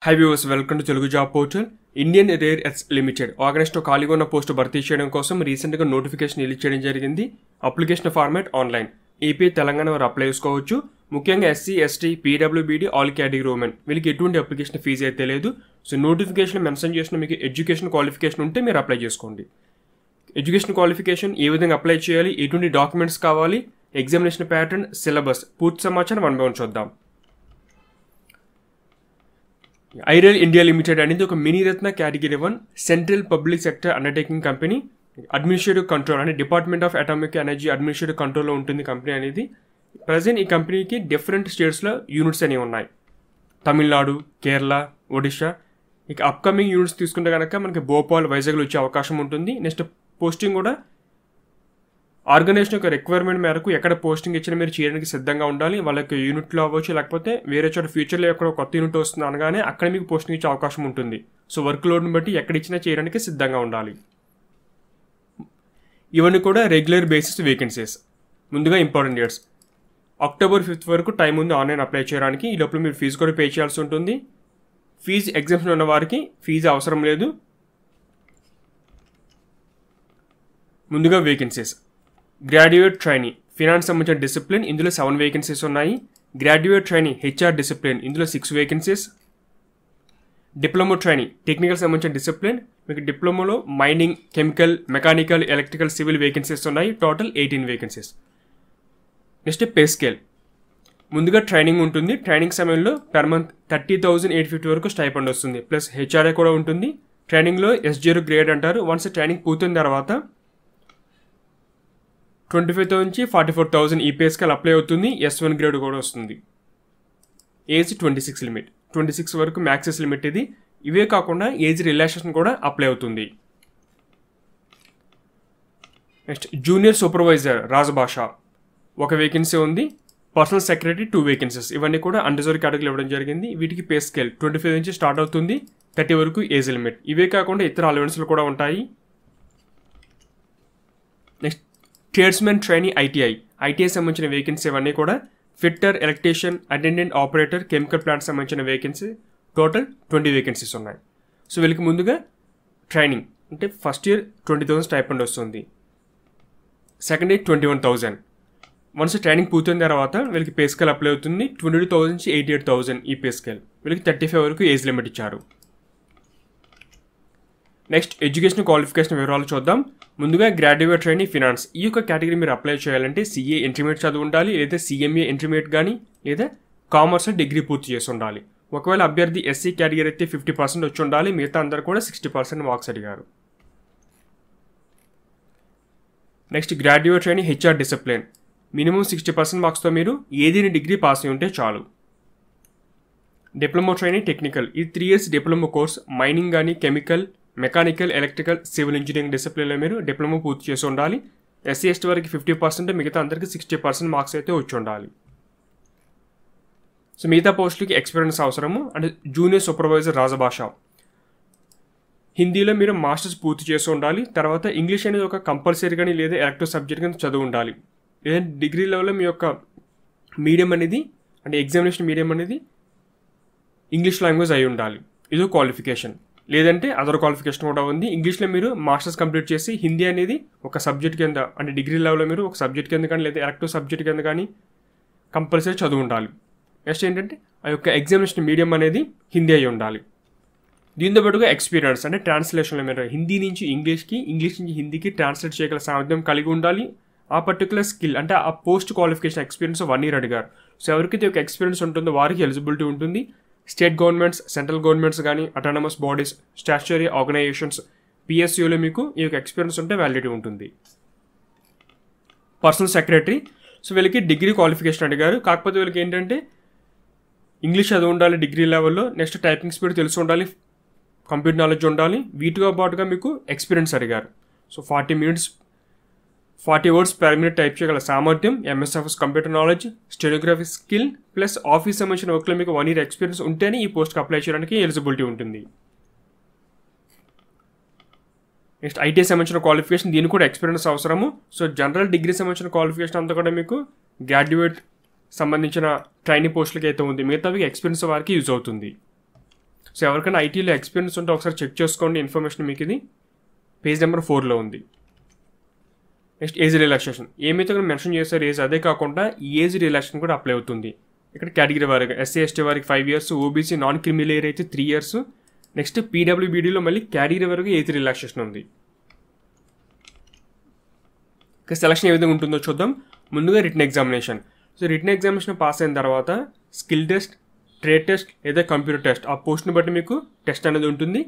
High viewers, welcome to Telugu job portal. Indian Rare Earths Limited ఆగస్టులో ఖాళీగా ఉన్న post భర్తీ చేయడం కోసం రీసెంట్గా నోటిఫికేషన్ రిలీజ్ చేయడం జరిగింది. Application format online. AP, Telangana వారు అప్లై చేసుకోవచ్చు. ముఖ్యంగా SC, ST, PWBD, all category women వీళ్ళకి ఎటువంటి అప్లికేషన్ ఫీజు అయితే లేదు. సో నోటిఫికేషన్ మెన్షన్ చేసిన మీకు ఎడ్యుకేషన్ క్వాలిఫికేషన్ ఉంటే మీరు అప్లై చేసుకోండి. ఎడ్యుకేషన్ క్వాలిఫికేషన్ ఏ విధంగా అప్లై చేయాలి, ఎటువంటి డాక్యుమెంట్స్ కావాలి, ఎగ్జామినేషన్ ప్యాటర్న్, సిలబస్ పూర్తి సమాచారం 1 by 1 చూద్దాం. ఐరేల్ ఇండియా లిమిటెడ్ అనేది ఒక mini Ratna category 1 central public sector undertaking company. Administrative control అంటే department of atomic energy administrative కంట్రోల్లో ఉంటుంది కంపెనీ అనేది. ప్రజెంట్ ఈ కంపెనీకి డిఫరెంట్ స్టేట్స్లో యూనిట్స్ అనేవి ఉన్నాయి. తమిళనాడు, కేరళ, ఒడిషా. ఇక అప్కమింగ్ యూనిట్స్ తీసుకుంటే కనుక మనకి భోపాల్, వైజాగ్లో వచ్చే అవకాశం ఉంటుంది. నెక్స్ట్ పోస్టింగ్ కూడా ఆర్గనైజేషన్ యొక్క రిక్వైర్మెంట్ మేరకు ఎక్కడ పోస్టింగ్ ఇచ్చినా మీరు చేయడానికి సిద్ధంగా ఉండాలి. వాళ్ళకి యూనిట్లో అవ్వచ్చు, లేకపోతే వేరే చోట ఫ్యూచర్లో ఎక్కడ కొత్త యూనిట్ వస్తుంది అనగానే అక్కడ మీకు పోస్టింగ్ ఇచ్చే అవకాశం ఉంటుంది. సో వర్క్ లోడ్ని బట్టి ఎక్కడ ఇచ్చినా చేయడానికి సిద్ధంగా ఉండాలి. ఇవన్నీ కూడా రెగ్యులర్ బేసిస్ వేకెన్సీస్. ముందుగా ఇంపార్టెంట్ డేట్స్. అక్టోబర్ 5th వరకు టైం ఉంది ఆన్లైన్ అప్లై చేయడానికి. ఈ లోపల మీరు ఫీజు కూడా పే చేయాల్సి ఉంటుంది. ఫీజు ఎగ్జామ్షన్ ఉన్న వారికి ఫీజు అవసరం లేదు. ముందుగా వేకెన్సీస్. గ్రాడ్యుయేట్ ట్రైనీ ఫినాన్స్ సంబంధించిన డిసిప్లిన్, ఇందులో 7 వేకెన్సీస్ ఉన్నాయి. గ్రాడ్యుయేట్ ట్రైనీ హెచ్ఆర్ డిసిప్లిన్, ఇందులో 6 వేకెన్సీస్. డిప్లొమా ట్రైనీ టెక్నికల్ సంబంధించిన డిసిప్లిన్, మీకు డిప్లొమాలో mining, chemical, mechanical, electrical, civil vacancies ఉన్నాయి. టోటల్ 18 వేకెన్సీస్. Next pay scale. ముందుగా ట్రైనింగ్ ఉంటుంది. ట్రైనింగ్ సమయంలో పర్ మంత్ 30,850 వరకు స్టైపెండ్ వస్తుంది. ప్లస్ హెచ్ఆర్ఏ కూడా ఉంటుంది. ట్రైనింగ్లో S0 గ్రేడ్ అంటారు. వన్స్ ట్రైనింగ్ పూర్తయిన తర్వాత 25,000 నుంచి 44,000 ఈ పే స్కేల్ అప్లై అవుతుంది. S1 గ్రేడ్ కూడా వస్తుంది. Age 26 limit. 26 వరకు మ్యాక్సిస్ లిమిట్ ఇది. ఇవే కాకుండా ఏజ్ రిలాక్సేషన్ కూడా అప్లై అవుతుంది. నెక్స్ట్ జూనియర్ సూపర్వైజర్ రాజభాష 1 వేకెన్సీ ఉంది. Personal secretary 2 vacancies. ఇవన్నీ కూడా అన్రిజర్వ్ కేటగిరీలో ఇవ్వడం జరిగింది. వీటికి పే స్కేల్ 25 నుంచి స్టార్ట్ అవుతుంది. 30 వరకు ఏజ్ లిమిట్. ఇవే కాకుండా ఇతర అలవెన్స్లు కూడా ఉంటాయి. నెక్స్ట్ ట్రేడ్స్మెన్ ట్రైనీ ఐటీఐ సంబంధించిన వేకెన్సీ ఇవన్నీ కూడా. Fitter, electrician, attendant, operator, chemical plant సంబంధించిన వేకెన్సీ. టోటల్ 20 వేకెన్సీస్ ఉన్నాయి. సో వీళ్ళకి ముందుగా ట్రైనింగ్ అంటే ఫస్ట్ ఇయర్ 20,000 స్టైపెండ్ వస్తుంది. Second year 21,000. వన్స్ ట్రైనింగ్ పూర్తయిన తర్వాత వీళ్ళకి పే స్కేల్ అప్లై అవుతుంది. 22,000 నుంచి 88,000 ఈ పే స్కేల్. వీళ్ళకి 35 వరకు ఏజ్ లిమిట్ ఇచ్చారు. నెక్స్ట్ ఎడ్యుకేషన్ క్వాలిఫికేషన్ వివరాలు చూద్దాం. ముందుగా గ్రాడ్యుయేట్ ట్రైనీ ఫినాన్స్. ఈ యొక్క కేటగిరీ మీరు అప్లై చేయాలంటే CA ఇంటర్మీడియట్ చదువు ఉండాలి, లేదా CMA ఇంటర్మీడియట్ కానీ, లేదా కామర్స్ డిగ్రీ పూర్తి చేసి ఉండాలి. ఒకవేళ అభ్యర్థి SC కేటగిరీ అయితే 50% వచ్చి ఉండాలి. మిగతా అందరూ కూడా 60% మార్క్స్ అడిగారు. Next graduate trainee HR discipline. Minimum 60% మార్క్స్తో మీరు ఏదైనా డిగ్రీ పాస్ అయి ఉంటే చాలు. Diploma trainee technical. ఇది 3 years డిప్లొమా కోర్స్. మైనింగ్ కానీ, chemical, mechanical, electrical, civil engineering డిసిప్లిన్లో మీరు డిప్లొమా పూర్తి చేసి ఉండాలి. SC ST వరకు 50%, మిగతా అందరికీ 60% మార్క్స్ అయితే వచ్చి ఉండాలి. సో మిగతా పోస్టులకి ఎక్స్పీరియన్స్ అవసరము. అంటే జూనియర్ సూపర్వైజర్ రాజభాష. హిందీలో మీరు మాస్టర్స్ పూర్తి చేసి ఉండాలి. తర్వాత ఇంగ్లీష్ అనేది ఒక కంపల్సరీ కానీ లేదా ఎలక్టివ్ సబ్జెక్ట్ కానీ చదువు ఉండాలి. లేదంటే డిగ్రీ లెవెల్లో మీ యొక్క మీడియం అనేది అంటే ఎగ్జామినేషన్ మీడియం అనేది ఇంగ్లీష్ లాంగ్వేజ్ అయి ఉండాలి. ఇది క్వాలిఫికేషన్. లేదంటే అదర్ క్వాలిఫికేషన్ కూడా ఉంది. ఇంగ్లీష్లో మీరు మాస్టర్స్ కంప్లీట్ చేసి హిందీ అనేది ఒక సబ్జెక్ట్ కింద అంటే డిగ్రీ లెవెల్లో మీరు ఒక సబ్జెక్ట్ కింద కానీ లేదా ఎలక్టివ్ సబ్జెక్ట్ కింద కానీ కంపల్సరీ చదువు ఉండాలి. నెక్స్ట్ ఏంటంటే ఆ యొక్క ఎగ్జామినేషన్ మీడియం అనేది హిందీ అయి ఉండాలి. దీంతో పాటుగా ఎక్స్పీరియన్స్ అంటే ట్రాన్స్లేషన్లో మీరు హిందీ నుంచి ఇంగ్లీష్కి, ఇంగ్లీష్ నుంచి హిందీకి ట్రాన్స్లేట్ చేయగల సామర్థ్యం కలిగి ఉండాలి. ఆ పర్టికులర్ స్కిల్ అంటే ఆ పోస్ట్ క్వాలిఫికేషన్ ఎక్స్పీరియన్స్ 1 year అడిగారు. సో ఎవరికైతే ఒక ఎక్స్పీరియన్స్ ఉంటుందో వారికి ఎలిజిబిలిటీ ఉంటుంది. స్టేట్ గవర్నమెంట్స్, సెంట్రల్ గవర్నమెంట్స్ కానీ, అటానమస్ బాడీస్, స్టాట్యుటరీ ఆర్గనైజేషన్స్, PSUలో మీకు ఈ యొక్క ఎక్స్పీరియన్స్ ఉంటే వ్యాలిడిటీ ఉంటుంది. Personal secretary. సో వీళ్ళకి డిగ్రీ క్వాలిఫికేషన్ అడిగారు. కాకపోతే వీళ్ళకి ఏంటంటే ఇంగ్లీష్ చదువు ఉండాలి డిగ్రీ లెవెల్లో. నెక్స్ట్ టైపింగ్ స్పీడ్ తెలిసి ఉండాలి, కంప్యూటర్ నాలెడ్జ్ ఉండాలి. వీటితో పాటుగా మీకు ఎక్స్పీరియన్స్ అడిగారు. So 40 words per minute type చేయగల సామర్థ్యం, MS Office computer knowledge, stenography skill plus office సంబంధించిన వర్క్లో మీకు 1 year ఎక్స్పీరియన్స్ ఉంటేనే ఈ పోస్ట్కి అప్లై చేయడానికి ఎలిజిబిలిటీ ఉంటుంది. నెక్స్ట్ ITI సంబంధించిన క్వాలిఫికేషన్. దీనికి కూడా ఎక్స్పీరియన్స్ అవసరము. సో జనరల్ డిగ్రీ సంబంధించిన క్వాలిఫికేషన్ అంతా కూడా మీకు గ్రాడ్యుయేట్ సంబంధించిన ట్రైనింగ్ పోస్టులకి అయితే ఉంది. మిగతావి ఎక్స్పీరియన్స్ వారికి యూజ్ అవుతుంది. సో ఎవరికైనా ఐటీలో ఎక్స్పీరియన్స్ ఉంటే ఒకసారి చెక్ చేసుకోండి. ఇన్ఫర్మేషన్ మీకు ఇది పేజ్ నెంబర్ 4లో ఉంది. Next age relaxation. ఏమైతే ఇక్కడ మెన్షన్ చేశారు ఏజ్, అదే కాకుండా ఈ ఏజ్ రిలాక్సేషన్ కూడా అప్లై అవుతుంది. ఇక్కడ కేటగిరీ వారికి ఎస్సీ ఎస్టీ వారికి 5 years, OBC non criminal area అయితే 3 years. నెక్స్ట్ పీడబ్ల్యూబీడీలో మళ్ళీ కేటగిరీ వరకు ఏజ్ రిలాక్సేషన్ ఉంది. ఇక సెలక్షన్ ఏ విధంగా ఉంటుందో చూద్దాం. ముందుగా written examination. So written examination pass అయిన తర్వాత స్కిల్ టెస్ట్, ట్రేడ్ టెస్ట్ లేదా కంప్యూటర్ టెస్ట్, ఆ పోస్ట్ని బట్టి మీకు టెస్ట్ అనేది ఉంటుంది.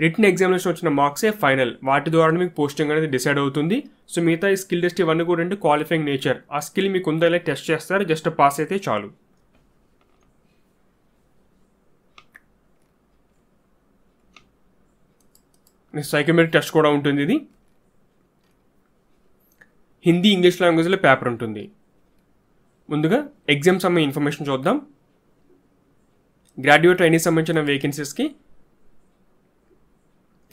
రిటన్ ఎగ్జామినేషన్ వచ్చిన మార్క్సే ఫైనల్, వాటి ద్వారా మీకు పోస్టింగ్ అనేది డిసైడ్ అవుతుంది. సో మిగతా ఈ స్కిల్ టెస్ట్ ఇవన్నీ కూడా అంటే క్వాలిఫైయింగ్ నేచర్, ఆ స్కిల్ మీకు ఉందా ఇలా టెస్ట్ చేస్తారు, జస్ట్ పాస్ అయితే చాలు. సైకోమెట్రిక్ టెస్ట్ కూడా ఉంటుంది. ఇది హిందీ, ఇంగ్లీష్ లాంగ్వేజ్లో పేపర్ ఉంటుంది. ముందుగా ఎగ్జామ్స్ అమ్మే ఇన్ఫర్మేషన్ చూద్దాం. గ్రాడ్యుయేట్ ట్రైనింగ్ సంబంధించిన వేకెన్సీస్కి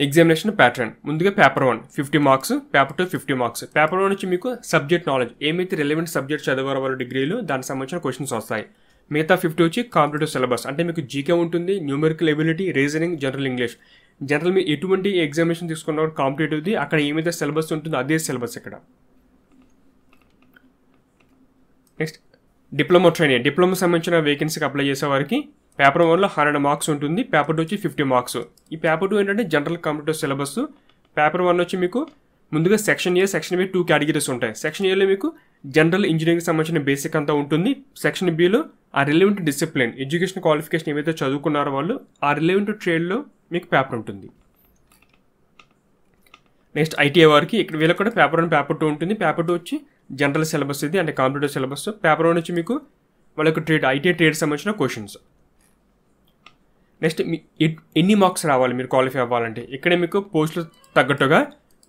ఎగ్జామినేషన్ ప్యాటర్న్. ముందుగా paper 1 50 marks, paper 2 50 marks. Paper 1 నుంచి మీకు సబ్జెక్ట్ నాలెడ్జ్, ఏమైతే రిలవెంట్ సబ్జెక్ట్ చదివారో వాళ్ళు డిగ్రీలు దానికి సంబంధించిన క్వశ్చన్స్ వస్తాయి. మిగతా 50 వచ్చి కాంపిటేటివ్ సిలబస్, అంటే మీకు జీకే ఉంటుంది, numerical ability, reasoning, general English. General మీరు ఎటువంటి ఎగ్జామినేషన్ తీసుకున్నారు కాంపిటేటివ్ది, అక్కడ ఏమైతే సిలబస్ ఉంటుందో అదే సిలబస్ ఇక్కడ. Next diploma training. డిప్లొమా సంబంధించిన వేకెన్సీకి అప్లై చేసే వారికి పేపర్ 1లో 100 marks ఉంటుంది, పేపర్ 2 వచ్చి 50 marks. ఈ పేపర్ 2 ఏంటంటే జనరల్ కంప్యూటర్ సిలబస్. పేపర్ 1 వచ్చి మీకు ముందుగా section A, section B 2 categories ఉంటాయి. సెక్షన్ ఏలో మీకు జనరల్ ఇంజనీరింగ్ సంబంధించిన బేసిక్ అంతా ఉంటుంది. సెక్షన్ బిలో ఆ రిలవెంట్ డిసిప్లిన్, ఎడ్యుకేషన్ క్వాలిఫికేషన్ ఏవైతే చదువుకున్నారో వాళ్ళు ఆ రిలవెంట్ ట్రేడ్లో మీకు పేపర్ ఉంటుంది. నెక్స్ట్ ఐటీఐ వారికి ఇక్కడ వీళ్ళకి కూడా పేపర్ 1 పేపర్ 2 ఉంటుంది. పేపర్ 2 వచ్చి జనరల్ సిలబస్ ఇది, అంటే కంప్యూటర్ సిలబస్. పేపర్ 1 వచ్చి మీకు వాళ్ళకి ట్రేడ్, ఐటీఐ ట్రేడ్ సంబంధించిన క్వశ్చన్స్. నెక్స్ట్ ఎన్ని మార్క్స్ రావాలి మీరు క్వాలిఫై అవ్వాలంటే, ఇక్కడే మీకు పోస్టులు తగ్గట్టుగా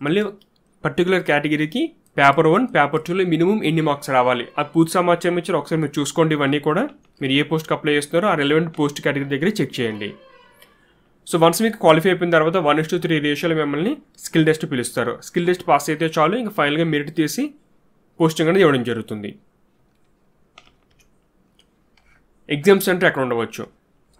మళ్ళీ పర్టికులర్ కేటగిరీకి పేపర్ 1 పేపర్ 2లో మినిమం ఎన్ని మార్క్స్ రావాలి ఆ పూర్తి సమాచారం ఇచ్చారు. ఒకసారి మీరు చూసుకోండి. ఇవన్నీ కూడా మీరు ఏ పోస్ట్కి అప్లై చేస్తున్నారో ఆ రిలవెంట్ పోస్ట్ కేటగిరీ దగ్గర చెక్ చేయండి. సో వన్స్ మీకు క్వాలిఫై అయిపోయిన తర్వాత 1:3 రేషియోలో మిమ్మల్ని స్కిల్ టెస్ట్ పిలుస్తారు. స్కిల్ టెస్ట్ పాస్ అయితే చాలు, ఇంకా ఫైనల్గా మెరిట్ తీసి పోస్టింగ్ అనేది ఇవ్వడం జరుగుతుంది. ఎగ్జామ్ సెంటర్ ఎక్కడ ఉండవచ్చు.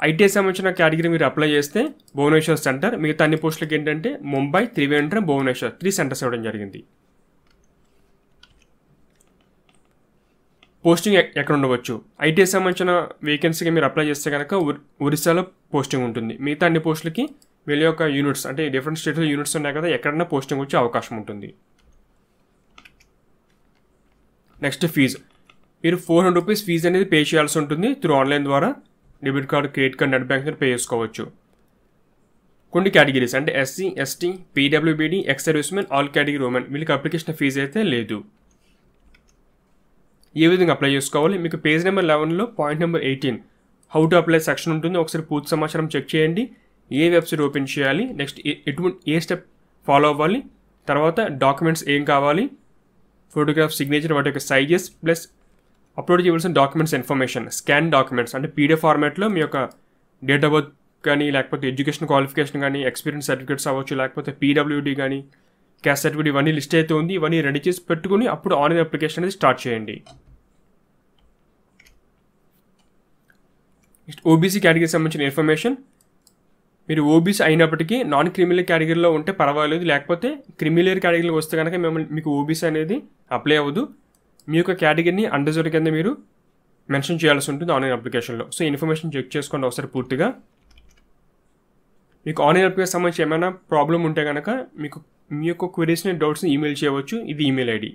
ఐటీఐ సంబంధించిన కేటగిరీ మీరు అప్లై చేస్తే భువనేశ్వర్ సెంటర్, మిగతా అన్ని పోస్టులకి ఏంటంటే ముంబై, త్రివేంద్రం, భువనేశ్వర్ 3 centers ఇవ్వడం జరిగింది. పోస్టింగ్ ఎక్కడ ఉండవచ్చు. ఐటీఐ సంబంధించిన వేకెన్సీకి మీరు అప్లై చేస్తే కనుక ఒరిస్సాలో పోస్టింగ్ ఉంటుంది. మిగతా అన్ని పోస్టులకి వీళ్ళ యొక్క యూనిట్స్, అంటే డిఫరెంట్ స్టేట్లో యూనిట్స్ ఉన్నాయి కదా, ఎక్కడన్నా పోస్టింగ్ వచ్చే అవకాశం ఉంటుంది. Next fee. మీరు 400 rupees ఫీజు అనేది పే చేయాల్సి ఉంటుంది త్రూ ఆన్లైన్ ద్వారా. Debit card, credit card, net banking pay చేసుకోవచ్చు. కొన్ని కేటగిరీస్ అంటే ఎస్సీ, ఎస్టీ, పీడబ్ల్యూబీడీ, ex servicemen, all category women వీళ్ళకి అప్లికేషన్ ఫీజు అయితే లేదు. ఏ విధంగా అప్లై చేసుకోవాలి, మీకు పేజ్ నెంబర్ 11లో point number 18 how to apply section ఉంటుంది. ఒకసారి పూర్తి సమాచారం చెక్ చేయండి. ఏ వెబ్సైట్ ఓపెన్ చేయాలి, నెక్స్ట్ ఏ స్టెప్ ఫాలో అవ్వాలి, తర్వాత డాక్యుమెంట్స్ ఏం కావాలి, ఫోటోగ్రాఫ్, సిగ్నేచర్, వాటి యొక్క సైజెస్, ప్లస్ అప్లోడ్ చేయవలసిన డాక్యుమెంట్స్ ఇన్ఫర్మేషన్, స్కాన్ డాక్యుమెంట్స్ అంటే పీడిఎఫ్ ఫార్మాట్లో మీ యొక్క డేట్ ఆఫ్ బర్త్ కానీ, లేకపోతే ఎడ్యుకేషన్ క్వాలిఫికేషన్ కానీ, ఎక్స్పీరియన్స్ సర్టిఫికేట్స్ అవ్వచ్చు, లేకపోతే పీడబ్ల్యూడీ కానీ, క్యాస్ట్ సర్టిఫికేట్, ఇవన్నీ లిస్ట్ అయితే ఉంది. ఇవన్నీ రెడీ చేసి పెట్టుకుని అప్పుడు ఆన్లైన్ అప్లికేషన్ అనేది స్టార్ట్ చేయండి. నెక్స్ట్ ఓబీసీ కేటగిరీకి సంబంధించిన ఇన్ఫర్మేషన్. మీరు ఓబీసీ అయినప్పటికీ నాన్ క్రిమినల్ కేటగిరీలో ఉంటే పర్వాలేదు, లేకపోతే క్రిమినల్ కేటగిరీలో వస్తే కనుక మీకు ఓబీసీ అనేది అప్లై అవ్వదు. మీ యొక్క కేటగిరీని అండర్జర్వ్ కింద మీరు మెన్షన్ చేయాల్సి ఉంటుంది ఆన్లైన్ అప్లికేషన్లో. సో ఇన్ఫర్మేషన్ చెక్ చేసుకోండి ఒకసారి పూర్తిగా. మీకు ఆన్లైన్ అప్లికేషన్ సంబంధించి ఏమైనా ప్రాబ్లం ఉంటే కనుక మీకు మీ యొక్క క్వెరీస్ని, డౌట్స్ని ఈమెయిల్ చేయవచ్చు. ఇది ఈమెయిల్ ఐడి.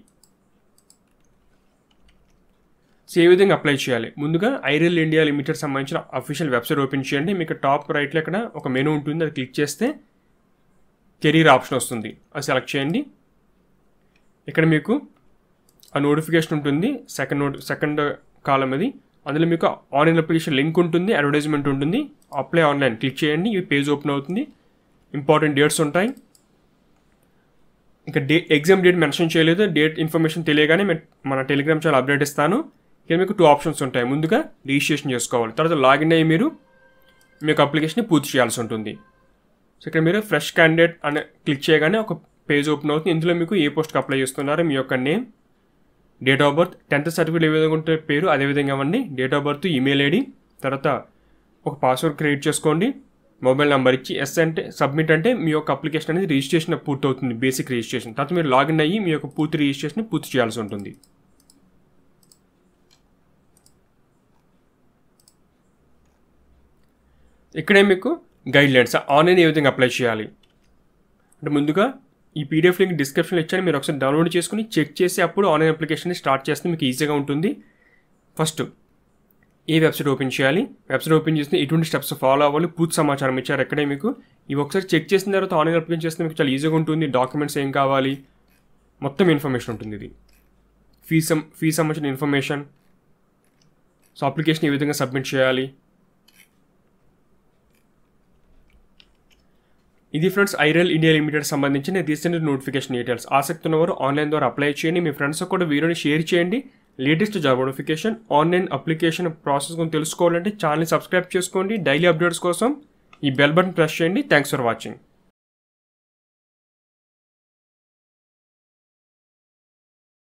సో ఏ విధంగా అప్లై చేయాలి, ముందుగా ఐరిల్ ఇండియా లిమిటెడ్ సంబంధించిన అఫీషియల్ వెబ్సైట్ ఓపెన్ చేయండి. మీకు టాప్ రైట్లో ఇక్కడ ఒక మెనూ ఉంటుంది, అది క్లిక్ చేస్తే కెరీర్ ఆప్షన్ వస్తుంది, అది సెలెక్ట్ చేయండి. ఇక్కడ మీకు ఆ నోటిఫికేషన్ ఉంటుంది, సెకండ్ కాలం అది. అందులో మీకు ఆన్లైన్ అప్లికేషన్ లింక్ ఉంటుంది, అడ్వర్టైజ్మెంట్ ఉంటుంది. అప్లై ఆన్లైన్ క్లిక్ చేయండి, ఈ పేజ్ ఓపెన్ అవుతుంది. ఇంపార్టెంట్ డేట్స్ ఉంటాయి. ఇంకా ఎగ్జామ్ డేట్ మెన్షన్ చేయలేదు, డేట్ ఇన్ఫర్మేషన్ తెలియగానే మన టెలిగ్రామ్ ఛానల్ అప్డేట్ ఇస్తాను. ఇక్కడ మీకు 2 options ఉంటాయి. ముందుగా రిజిస్ట్రేషన్ చేసుకోవాలి, తర్వాత లాగిన్ అయ్యి మీరు మీ యొక్క అప్లికేషన్ని పూర్తి చేయాల్సి ఉంటుంది. సో ఇక్కడ మీరు ఫ్రెష్ క్యాండిడేట్ అని క్లిక్ చేయగానే ఒక పేజ్ ఓపెన్ అవుతుంది. ఇందులో మీకు ఏ పోస్ట్కి అప్లై చేస్తున్నారో మీ యొక్క name, date of birth, 10th certificate ఏ విధంగా ఉంటే పేరు అదేవిధంగా ఇవ్వండి, date of birth, email ID, తర్వాత ఒక పాస్వర్డ్ క్రియేట్ చేసుకోండి. మొబైల్ నెంబర్ ఇచ్చి ఎస్ అంటే సబ్మిట్ అంటే మీ యొక్క అప్లికేషన్ అనేది రిజిస్ట్రేషన్ పూర్తవుతుంది, బేసిక్ రిజిస్ట్రేషన్. తర్వాత మీరు లాగిన్ అయ్యి మీ యొక్క పూర్తి రిజిస్ట్రేషన్ పూర్తి చేయాల్సి ఉంటుంది. ఇక్కడే మీకు గైడ్లైన్స్ ఆన్లైన్ ఏ విధంగా అప్లై చేయాలి అంటే ముందుగా ఈ పీడిఎఫ్ లింక్ డిస్క్రిప్షన్లో ఇచ్చాను, మీరు ఒకసారి డౌన్లోడ్ చేసుకుని చెక్ చేసి అప్పుడు ఆన్లైన్ అప్లికేషన్ని స్టార్ట్ చేస్తే మీకు ఈజీగా ఉంటుంది. ఫస్ట్ ఏ వెబ్సైట్ ఓపెన్ చేయాలి, వెబ్సైట్ ఓపెన్ చేస్తే ఎటువంటి స్టెప్స్ ఫాలో అవ్వాలి, పూర్తి సమాచారం ఇచ్చారు ఎక్కడే మీకు. ఇవి ఒకసారి చెక్ చేసిన తర్వాత ఆన్లైన్ అప్లికేషన్ చేస్తే మీకు చాలా ఈజీగా ఉంటుంది. డాక్యుమెంట్స్ ఏం కావాలి మొత్తం ఇన్ఫర్మేషన్ ఉంటుంది. ఇది ఫీ సంబంధించిన ఇన్ఫర్మేషన్, సో అప్లికేషన్ ఏ విధంగా సబ్మిట్ చేయాలి. ఇది ఫ్రెండ్స్ ఐరెల్ ఇండియా లిమిటెడ్ సంబంధించిన రీసెంట్ నోటిఫికేషన్ డీటెయిల్స్. ఆసక్తి ఉన్నవారు ఆన్లైన్ ద్వారా అప్లై చేయండి, మీ ఫ్రెండ్స్ కూడా వీడియోని షేర్ చేయండి. Latest job notification online application process గురించి తెలుసుకోవాలంటే ఛానల్ని సబ్స్క్రైబ్ చేసుకోండి. డైలీ అప్డేట్స్ కోసం ఈ బెల్ బటన్ ప్రెస్ చేయండి. Thanks for watching.